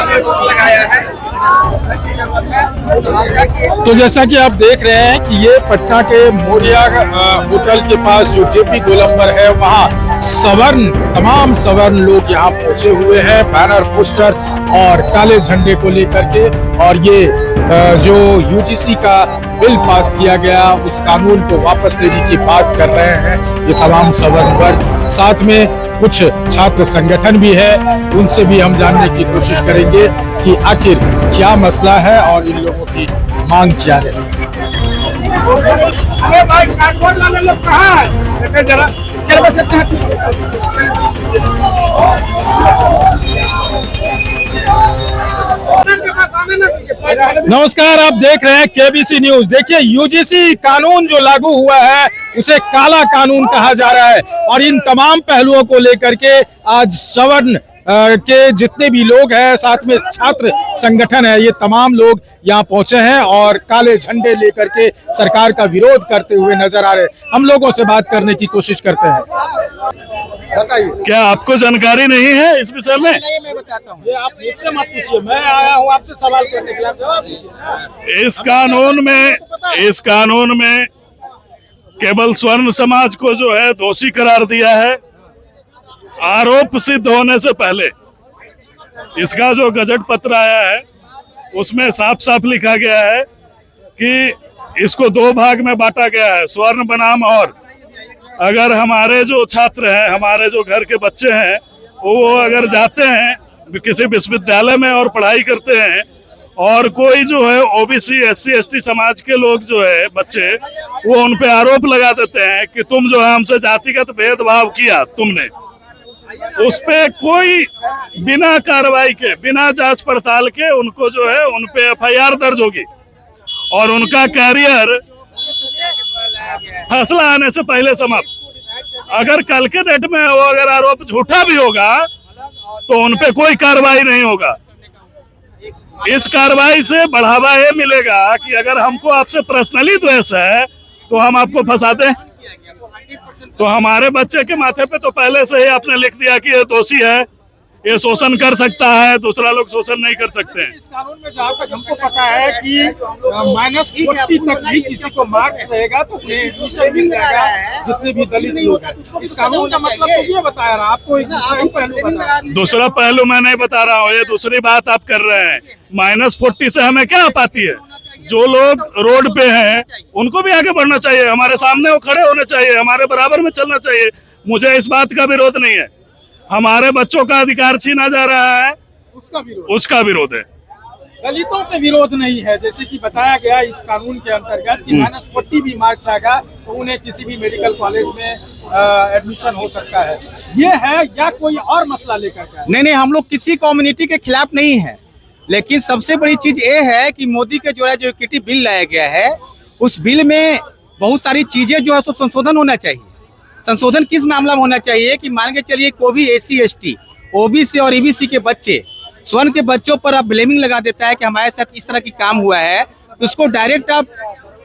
लगाया है। तो जैसा कि आप देख रहे हैं कि ये पटना के मोरिया होटल के पास जो जेपी गोलंबर है, वहाँ तमाम सवर्ण लोग यहाँ पहुंचे हुए हैं, बैनर, पोस्टर और काले झंडे को लेकर के। और ये जो यूजीसी का बिल पास किया गया, उस कानून को वापस लेने की बात कर रहे हैं ये तमाम सवर्ण वर्ग। साथ में कुछ छात्र संगठन भी है, उनसे भी हम जानने की कोशिश करेंगे कि आखिर क्या मसला है और इन लोगों की मांग क्या रही है। नमस्कार, आप देख रहे हैं केबीसी न्यूज। देखिए, यूजीसी कानून जो लागू हुआ है उसे काला कानून कहा जा रहा है और इन तमाम पहलुओं को लेकर के आज सवर्ण के जितने भी लोग हैं, साथ में छात्र संगठन है, ये तमाम लोग यहाँ पहुंचे हैं और काले झंडे लेकर के सरकार का विरोध करते हुए नजर आ रहे हैं। हम लोगों से बात करने की कोशिश करते हैं। बताइए, क्या आपको जानकारी नहीं है इस विषय में? मैं बताता हूँ, ये आप मुझसे मत पूछिए, मैं आया हूँ आपसे सवाल करने के लिए, आप जवाब दीजिए। इस कानून में केवल स्वर्ण समाज को जो है दोषी करार दिया है। आरोप सिद्ध होने से पहले इसका जो गजट पत्र आया है उसमें साफ साफ लिखा गया है कि इसको दो भाग में बांटा गया है, स्वर्ण बनाम। और अगर हमारे जो छात्र हैं, हमारे जो घर के बच्चे हैं, वो अगर जाते हैं किसी विश्वविद्यालय में और पढ़ाई करते हैं और कोई जो है ओबीसी, एससी, एसटी समाज के लोग जो है बच्चे, वो उन पे आरोप लगा देते हैं कि तुम जो है हमसे जातिगत भेदभाव किया तुमने, उस पे कोई बिना कार्रवाई के, बिना जांच पड़ताल के उनको जो है उन पे एफआईआर दर्ज होगी और उनका कैरियर फैसला आने से पहले समाप्त। अगर कल के डेट में वो अगर आरोप झूठा भी होगा तो उन पे कोई कार्रवाई नहीं होगा। इस कार्रवाई से बढ़ावा ये मिलेगा कि अगर हमको आपसे पर्सनली द्वेष है तो हम आपको फंसा दें। तो हमारे बच्चे के माथे पे तो पहले से ही आपने लिख दिया कि ये दोषी है, ये शोषण कर सकता है, दूसरा लोग शोषण नहीं कर सकते हैं। इस कानून में जहाँ तक हमको पता है कि -40 तक भी किसी को मार्क्स रहेगा तो एडमिशन मिल जाएगा, जितने भी दलित लोग हैं। इस कानून का मतलब तो ये बताया रहा आपको, एक पहलू बता। दूसरा पहलू मैं नहीं बता रहा हूँ, ये दूसरी बात आप कर रहे हैं। -40 से हमें क्या आपाती है? जो लोग रोड पे हैं उनको भी आगे बढ़ना चाहिए, हमारे सामने वो खड़े होने चाहिए, हमारे बराबर में चलना चाहिए। मुझे इस बात का विरोध नहीं है। हमारे बच्चों का अधिकार छीना जा रहा है, उसका विरोध है। दलितों से विरोध नहीं है, जैसे कि बताया गया इस कानून के अंतर्गत कि -40 भी मार्क्स आएगा तो उन्हें किसी भी मेडिकल कॉलेज में एडमिशन हो सकता है। ये है या कोई और मसला लेकर के? नहीं, हम लोग किसी कम्युनिटी के खिलाफ नहीं है, लेकिन सबसे बड़ी चीज ये है कि मोदी के जो इक्विटी बिल लाया गया है, उस बिल में बहुत सारी चीजें जो है सो संशोधन होना चाहिए। संशोधन किस मामला में होना चाहिए कि मान के चलिए कोई भी एससी, एसटी, ओबीसी और ईबीसी के बच्चे, स्वर्ण के बच्चों पर आप ब्लेमिंग लगा देता है कि हमारे साथ इस तरह की काम हुआ है, तो उसको डायरेक्ट आप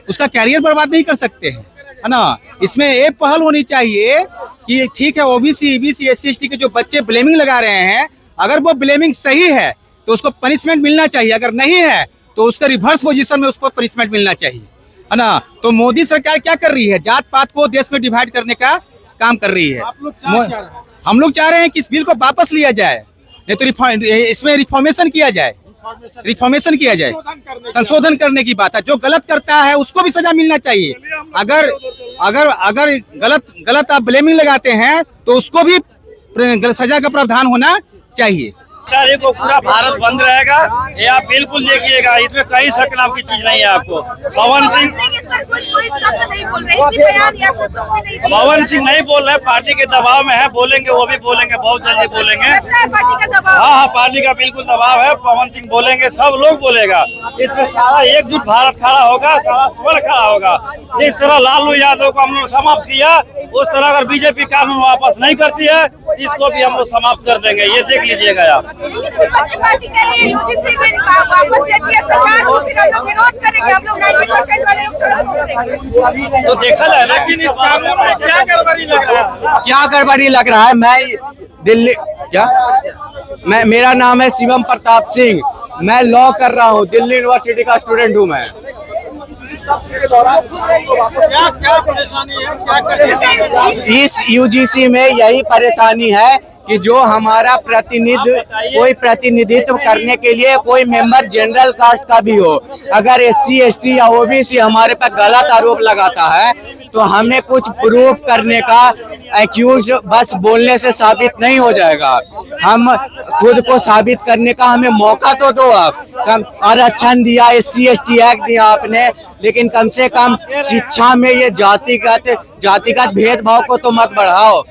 उसका कैरियर बर्बाद नहीं कर सकते हैं, है ना। इसमें एक पहल होनी चाहिए कि ठीक है, ओबीसी, ईबीसी, एससी, एसटी के जो बच्चे ब्लेमिंग लगा रहे हैं, अगर वो ब्लेमिंग सही है तो उसको पनिशमेंट मिलना चाहिए, अगर नहीं है तो उसका रिवर्स पोजीशन में उसको पनिशमेंट मिलना चाहिए, है ना। तो मोदी सरकार क्या कर रही है? जात पात को देश में डिवाइड करने का काम कर रही है। हम लोग चाह रहे हैं कि इस बिल को वापस लिया जाए, नहीं तो इसमें रिफॉर्मेशन किया जाए, संशोधन करने की बात है। जो गलत करता है उसको भी सजा मिलना चाहिए। अगर गलत आप ब्लेमिंग लगाते हैं तो उसको भी सजा का प्रावधान होना चाहिए। तारीख को पूरा भारत बंद रहेगा, ये आप बिल्कुल देखिएगा, इसमें कहीं शक नाम की चीज नहीं है। आपको पवन सिंह नहीं बोल रहे, पार्टी के दबाव में है, बोलेंगे, वो भी बोलेंगे, बहुत जल्दी बोलेंगे। हाँ, पार्टी का बिल्कुल दबाव है, पवन सिंह बोलेंगे, सब लोग बोलेगा। इसमें सारा एकजुट भारत खड़ा होगा, सारा स्वर्ण खड़ा होगा। जिस तरह लालू यादव को हम लोग समाप्त किया, उस तरह अगर बीजेपी कानून वापस नहीं करती है, इसको भी हम लोग समाप्त कर देंगे, ये देख लीजिएगा आप। तो देखा जाए, लेकिन इस कानून में क्या गड़बड़ी लग रहा है? क्या गड़बड़ी लग रहा है? मैं दिल्ली क्या मेरा नाम है शिवम प्रताप सिंह। मैं लॉ कर रहा हूँ, दिल्ली यूनिवर्सिटी का स्टूडेंट हूँ मैं। क्या परेशानी है? इस यूजीसी में यही परेशानी है कि जो हमारा कोई प्रतिनिधित्व करने के लिए कोई मेंबर जनरल कास्ट का भी हो, अगर SC ST या OBC हमारे पर गलत आरोप लगाता है तो हमें कुछ प्रूफ करने का एक्यूज बस बोलने से साबित नहीं हो जाएगा। हम खुद को साबित करने का हमें मौका तो दो आप। आरक्षण दिया, SC ST एक्ट दिया आपने, लेकिन कम से कम शिक्षा में ये जातिगत भेदभाव को तो मत बढ़ाओ।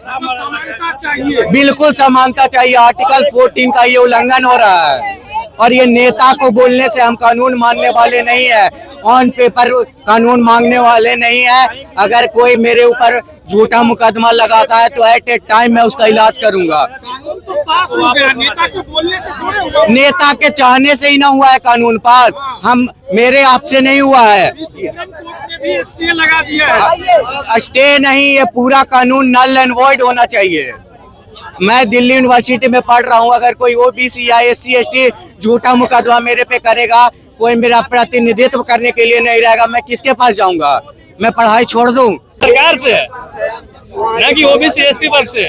बिल्कुल समानता चाहिए। आर्टिकल 14 का ये उल्लंघन हो रहा है और ये नेता को बोलने से हम कानून मानने वाले नहीं है, ऑन पेपर कानून मांगने वाले नहीं है। अगर कोई मेरे ऊपर झूठा मुकदमा लगाता है तो एट ए टाइम मैं उसका इलाज करूंगा। कानून तो पास हो गया, नेता के बोलने से थोड़े हुआ। नेता के चाहने से ही ना हुआ है कानून पास, मेरे आपसे नहीं हुआ है। भी स्टे लगा दिया है। स्टे नहीं, ये पूरा कानून नल एंड वॉइड होना चाहिए। मैं दिल्ली यूनिवर्सिटी में पढ़ रहा हूँ, अगर कोई OBC या SC ST झूठा मुकदमा मेरे पे करेगा, कोई मेरा प्रतिनिधित्व करने के लिए नहीं रहेगा, मैं किसके पास जाऊंगा? मैं पढ़ाई छोड़ दूं? सरकार से है, न कि OBC ST वर्ग से।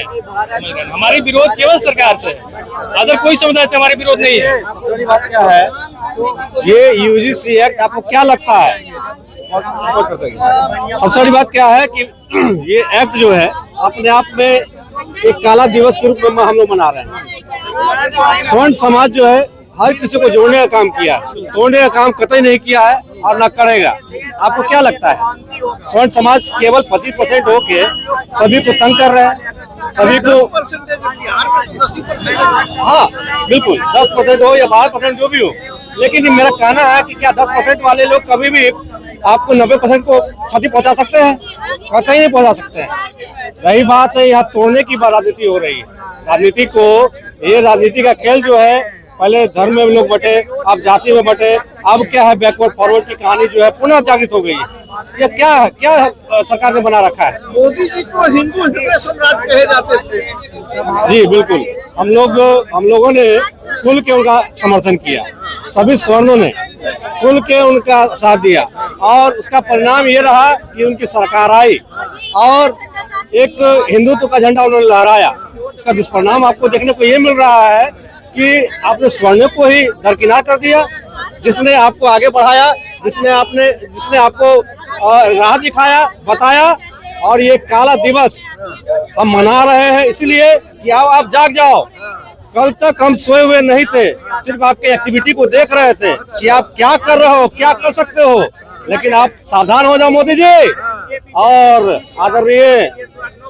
हमारी विरोध केवल सरकार से है, अदर कोई समुदाय से हमारे विरोध नहीं है। बड़ी बात क्या है, ये UGC एक्ट आपको क्या लगता है? सबसे बड़ी बात क्या है कि ये एक्ट जो है अपने आप में एक काला दिवस के रूप में हम लोग मना रहे हैं। स्वर्ण समाज जो है हर किसी को जोड़ने का काम किया, तोड़ने का काम कतई नहीं किया है और न करेगा। आपको क्या लगता है स्वर्ण समाज केवल 25% होके सभी को तंग कर रहे हैं, सभी को? हाँ बिल्कुल, 10% हो या 12% जो भी हो, लेकिन मेरा कहना है कि क्या 10% वाले लोग कभी भी आपको 90% को क्षति पहुंचा सकते हैं? कतई नहीं पहुंचा सकते हैं। रही बात है यहाँ तोड़ने की राजनीति हो रही है। राजनीति को, ये राजनीति का खेल जो है, पहले धर्म में लोग बटे, अब जाति में बटे, अब क्या है बैकवर्ड फॉरवर्ड की कहानी जो है पुनः जागृत हो गई है। ये क्या सरकार ने बना रखा है? मोदी जी को हिंदू सम्राट कहे जाते थे। जी बिल्कुल, हम लोगों ने खुल के उनका समर्थन किया, सभी स्वर्णों ने खुल के उनका साथ दिया और उसका परिणाम ये रहा कि उनकी सरकार आई और एक हिंदुत्व का झंडा उन्होंने लहराया। इसका दुष्परिणाम आपको देखने को ये मिल रहा है कि आपने स्वर्ण को ही दरकिनार कर दिया, जिसने आपको आगे बढ़ाया, जिसने आपको राह दिखाया, बताया। और ये काला दिवस हम मना रहे हैं इसलिए कि आप जाग जाओ। कल तक हम सोए हुए नहीं थे, सिर्फ आपके एक्टिविटी को देख रहे थे कि आप क्या कर रहे हो, क्या कर सकते हो, लेकिन आप सावधान हो जाओ मोदी जी और आदरणीय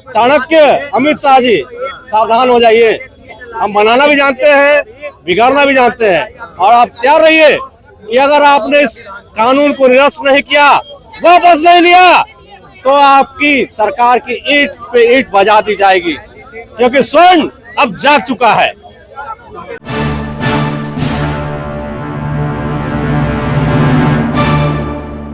चाणक्य अमित शाह जी, सावधान हो जाइए। हम बनाना भी जानते हैं, बिगाड़ना भी जानते हैं, और आप तैयार रहिए कि अगर आपने इस कानून को निरस्त नहीं किया, वापस नहीं लिया, तो आपकी सरकार की ईंट पे ईंट बजा दी जाएगी, क्योंकि स्वर्ण अब जाग चुका है।